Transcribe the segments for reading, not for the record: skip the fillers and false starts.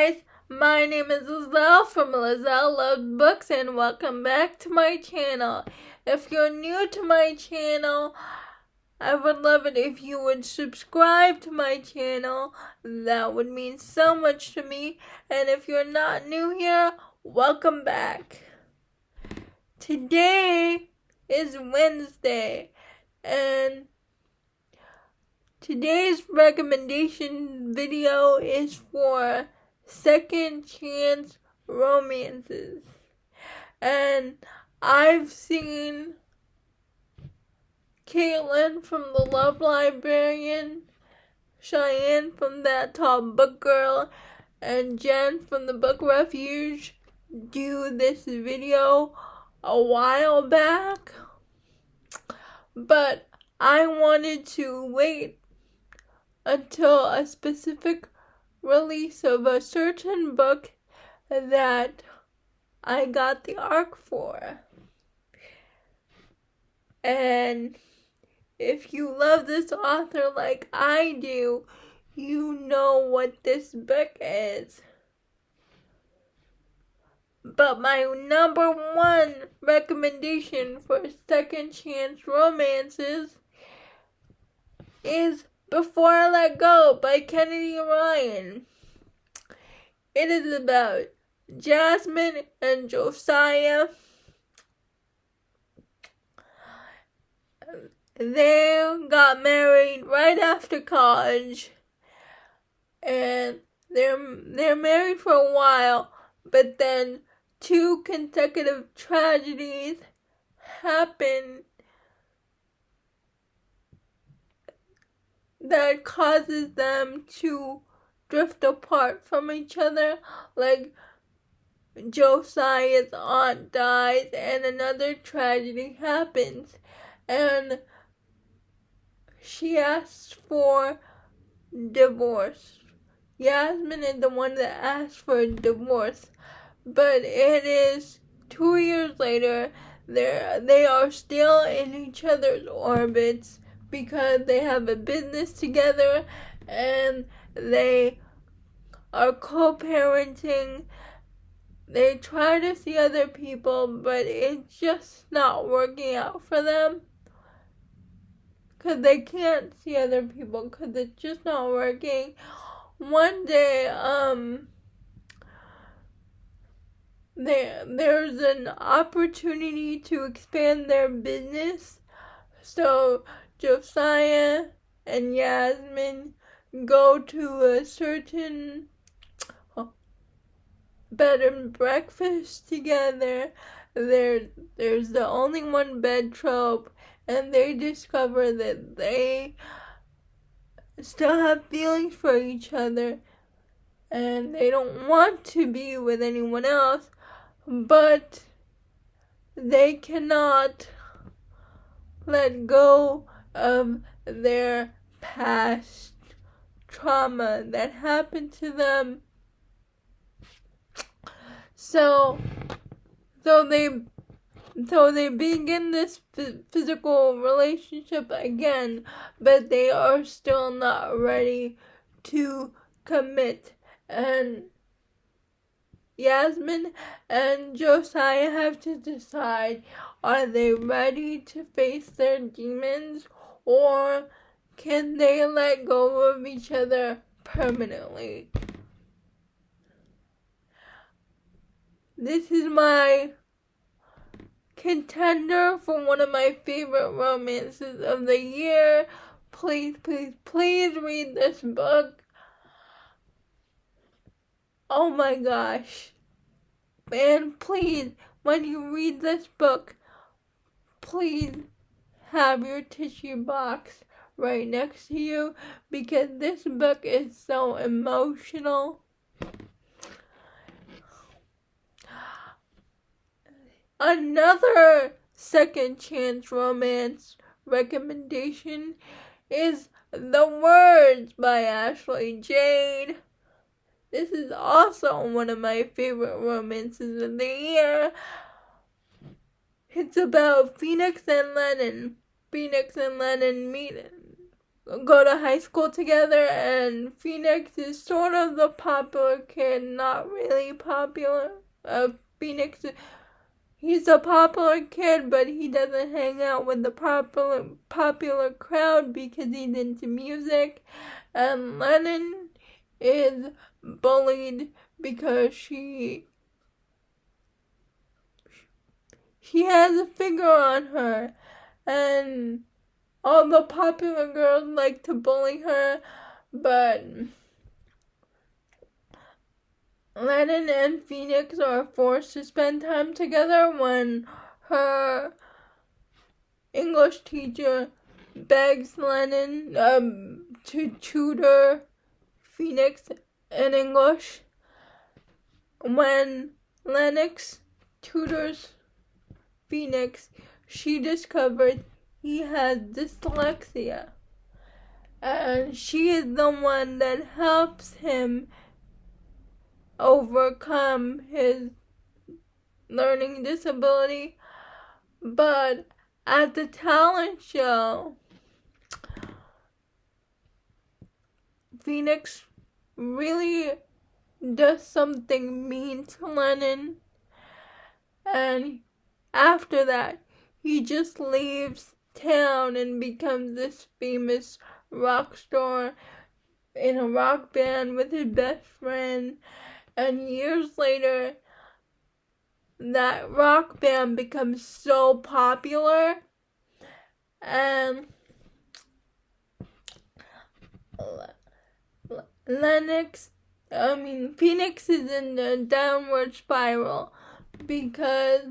guys, my name is Lizelle from Lizelle Loves Books and welcome back to my channel. If you're new to my channel, I would love it if you would subscribe to my channel. That would mean so much to me. And if you're not new here, welcome back. Today is Wednesday and today's recommendation video is for second chance romances. And I've seen Caitlin from the Love Librarian, Cheyenne from That Tall Book Girl, and Jen from the Book Refuge do this video a while back. But I wanted to wait until a specific release of a certain book that I got the ARC for. And if you love this author like I do, you know what this book is. But my number one recommendation for second chance romances is Before I Let Go by Kennedy Ryan. It is about Jasmine and Josiah. They got married right after college, and they're married for a while, but then 2 consecutive tragedies happen that causes them to drift apart from each other. Like Josiah's aunt dies and another tragedy happens, and she asks for divorce. Yasmin is the one that asks for a divorce, but it is 2 years later. They are still in each other's orbits because they have a business together and they are co-parenting. They try to see other people, but it's just not working out for them because they can't see other people because it's just not working. One day, there's an opportunity to expand their business, so Josiah and Yasmin go to a certain bed and breakfast together. There's the only one bed trope, and they discover that they still have feelings for each other and they don't want to be with anyone else, but they cannot let go of their past trauma that happened to them. So they begin this physical relationship again, but they are still not ready to commit. And Yasmin and Josiah have to decide, are they ready to face their demons, or can they let go of each other permanently? This is my contender for one of my favorite romances of the year. Please, please, please read this book. Oh my gosh. And please, when you read this book, please have your tissue box right next to you because this book is so emotional. Another second chance romance recommendation is The Words by Ashley Jade. This is also one of my favorite romances of the year. It's about Phoenix and Lennon. Phoenix and Lennon meet go to high school together, and Phoenix is sort of the popular kid, not really popular. Phoenix, he's a popular kid, but he doesn't hang out with the popular crowd because he's into music. And Lennon is bullied because she has a figure on her, and all the popular girls like to bully her, but Lennon and Phoenix are forced to spend time together when her English teacher begs Lennon to tutor Phoenix in English. When Lennox tutors Phoenix, she discovers he has dyslexia, and she is the one that helps him overcome his learning disability. But at the talent show, Phoenix really does something mean to Lennon, and after that, he just leaves town and becomes this famous rock star in a rock band with his best friend. And years later, that rock band becomes so popular, and Phoenix is in a downward spiral because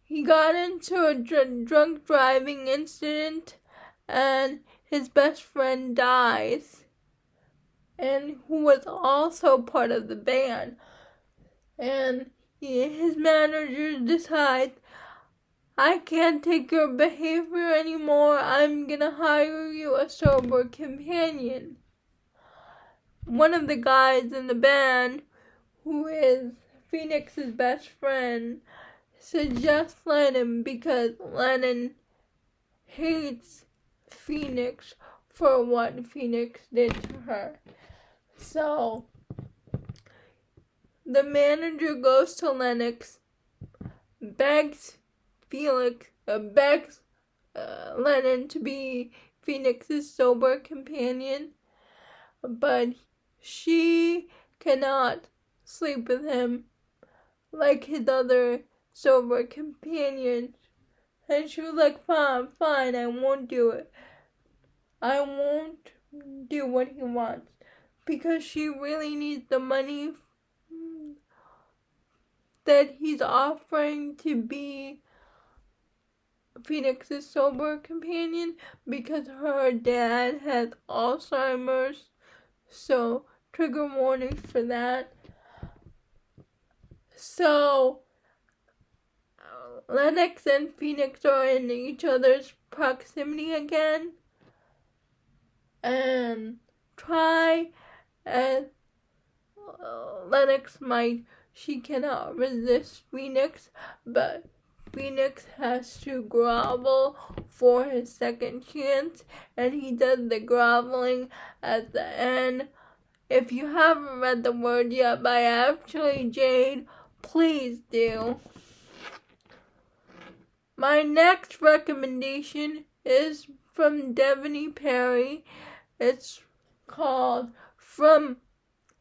he got into a drunk driving incident, and his best friend dies, and who was also part of the band. And his manager decides, I can't take your behavior anymore, I'm gonna hire you a sober companion. One of the guys in the band, who is Phoenix's best friend, suggests Lennon because Lennon hates Phoenix for what Phoenix did to her. So the manager goes to Lennox, begs Lennon to be Phoenix's sober companion, but she cannot sleep with him like his other sober companions. And she was like, fine, I won't do it. I won't do what he wants, because she really needs the money that he's offering to be Phoenix's sober companion, because her dad has Alzheimer's. So, trigger warnings for that. So, Lennox and Phoenix are in each other's proximity again, and try as Lennox might, she cannot resist Phoenix, but Phoenix has to grovel for his second chance, and he does the groveling at the end. If you haven't read The Word yet by Ashley Jade, please do. My next recommendation is from Deveney Perry. It's called From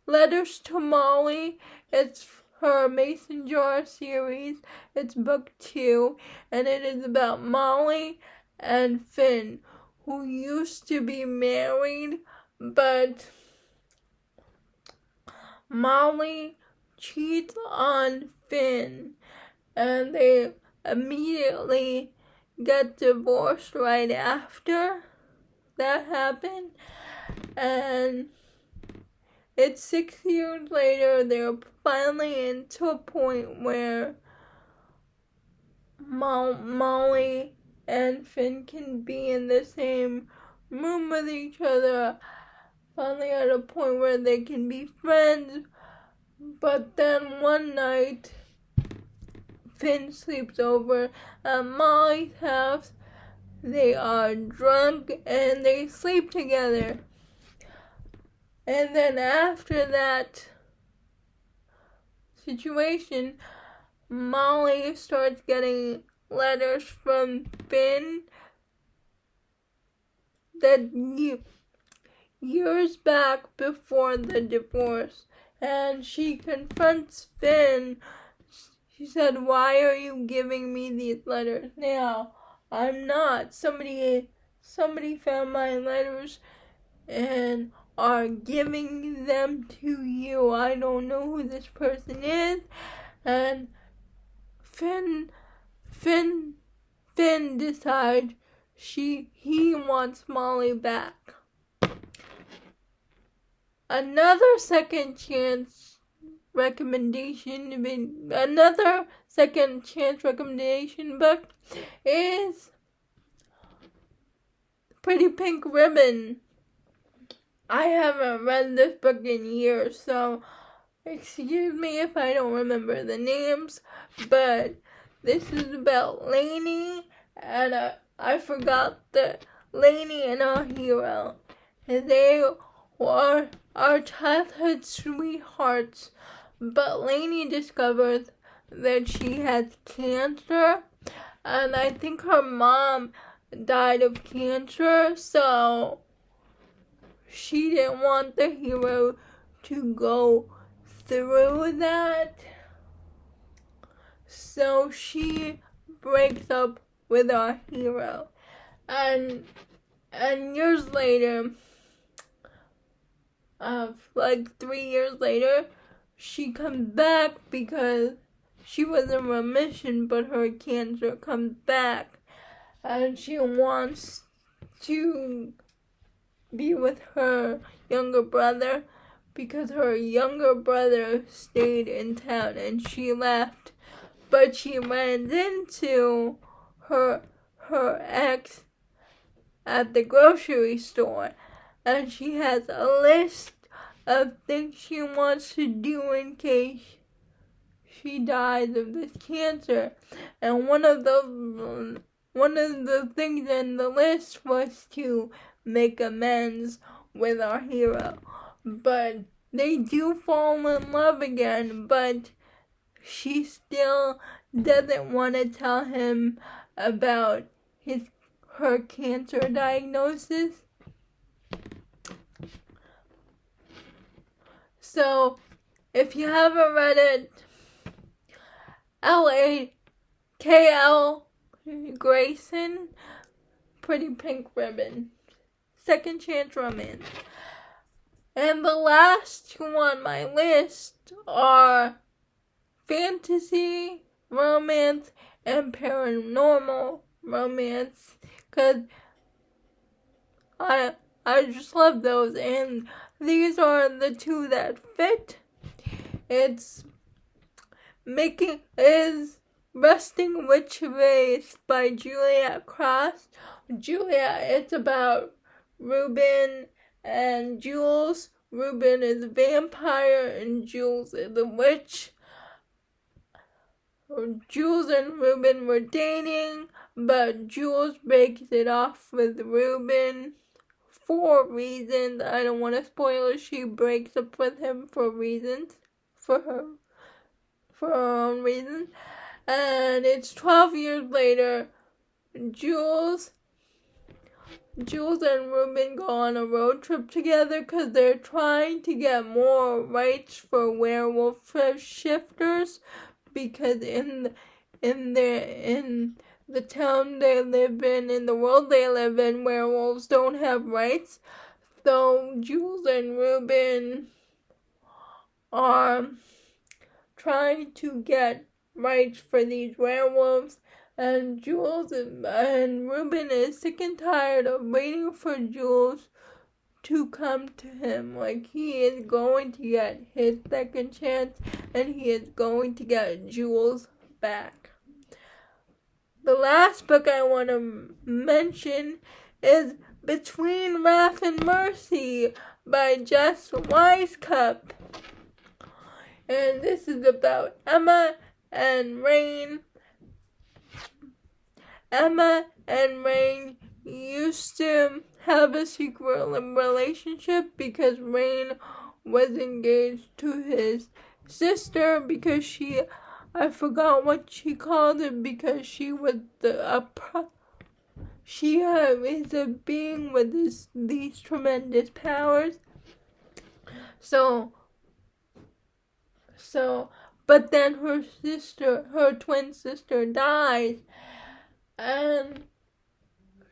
Letters to Molly. It's her Mason Jar series. It's book 2, and it is about Molly and Finn, who used to be married, but Molly cheats on Finn, and they immediately get divorced right after that happened. And it's 6 years later, they're finally into a point where Molly and Finn can be in the same room with each other, finally at a point where they can be friends. But then one night, Finn sleeps over at Molly's house, they are drunk and they sleep together. And then after that situation, Molly starts getting letters from Finn that years back before the divorce. And she confronts Finn. She said, "Why are you giving me these letters now? I'm not. Somebody found my letters and are giving them to you. I don't know who this person is." And Finn decides he wants Molly back. Another second chance recommendation book is Pretty Pink Ribbon. I haven't read this book in years, so excuse me if I don't remember the names, but this is about Lainey, and I forgot that Lainey and our hero. They were our childhood sweethearts, but Lainey discovers that she has cancer, and I think her mom died of cancer, so she didn't want the hero to go through that. So she breaks up with our hero. And years later, like 3 years later, she comes back because she was in remission, but her cancer comes back. And she wants to be with her younger brother because her younger brother stayed in town and she left. But she ran into her ex at the grocery store, and she has a list of things she wants to do in case she dies of this cancer. And one of the things in the list was to make amends with our hero. But they do fall in love again, but she still doesn't want to tell him about her cancer diagnosis. So, if you haven't read it, KL Grayson, Pretty Pink Ribbon, second chance romance. And the last two on my list are fantasy, romance, and paranormal romance, because I just love those, and these are the two that fit. It's Resting Witch Face by Juliette Cross. It's about Ruben and Jules. Ruben is a vampire and Jules is a witch. Jules and Ruben were dating, but Jules breaks it off with Ruben for reasons. I don't want to spoil it. She breaks up with him for her own reasons. And it's 12 years later. Jules and Ruben go on a road trip together because they're trying to get more rights for werewolf shifters, because in the town they live in the world they live in, werewolves don't have rights. So Jules and Ruben are trying to get rights for these werewolves, and Ruben is sick and tired of waiting for Jules to come to him. Like, he is going to get his second chance, and he is going to get Jules back. The last book I want to mention is Between Wrath and Mercy by Jess Wisecup. And this is about Emma and and Rain used to have a secret relationship because Rain was engaged to his sister because I forgot what she called it, because she was she is a being with these tremendous powers. So, but then her twin sister dies, and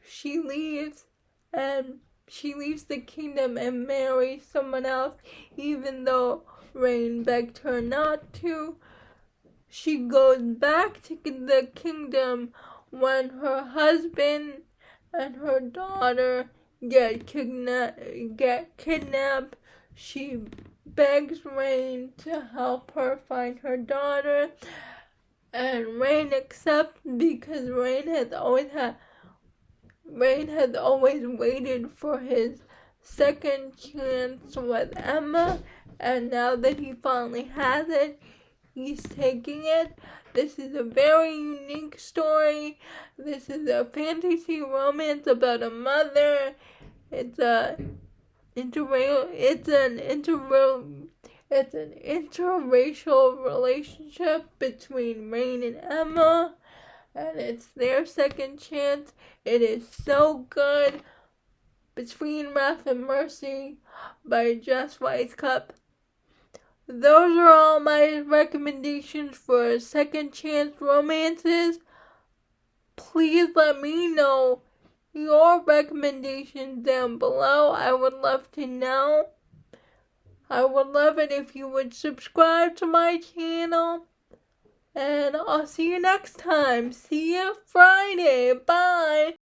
she leaves the kingdom and marries someone else, even though Rain begged her not to. She goes back to the kingdom when her husband and her daughter get kidnapped. She begs Rain to help her find her daughter, and Rain accepts because Rain has always waited for his second chance with Emma, and now that he finally has it, he's taking it. This is a very unique story. This is a fantasy romance about a mother. It's an interracial relationship between Rain and Emma, and it's their second chance. It is so good. Between Wrath and Mercy by Jess Wisecup. Those are all my recommendations for second chance romances. Please let me know your recommendations down below. I would love to know. I would love it if you would subscribe to my channel. And I'll see you next time. See you Friday. Bye.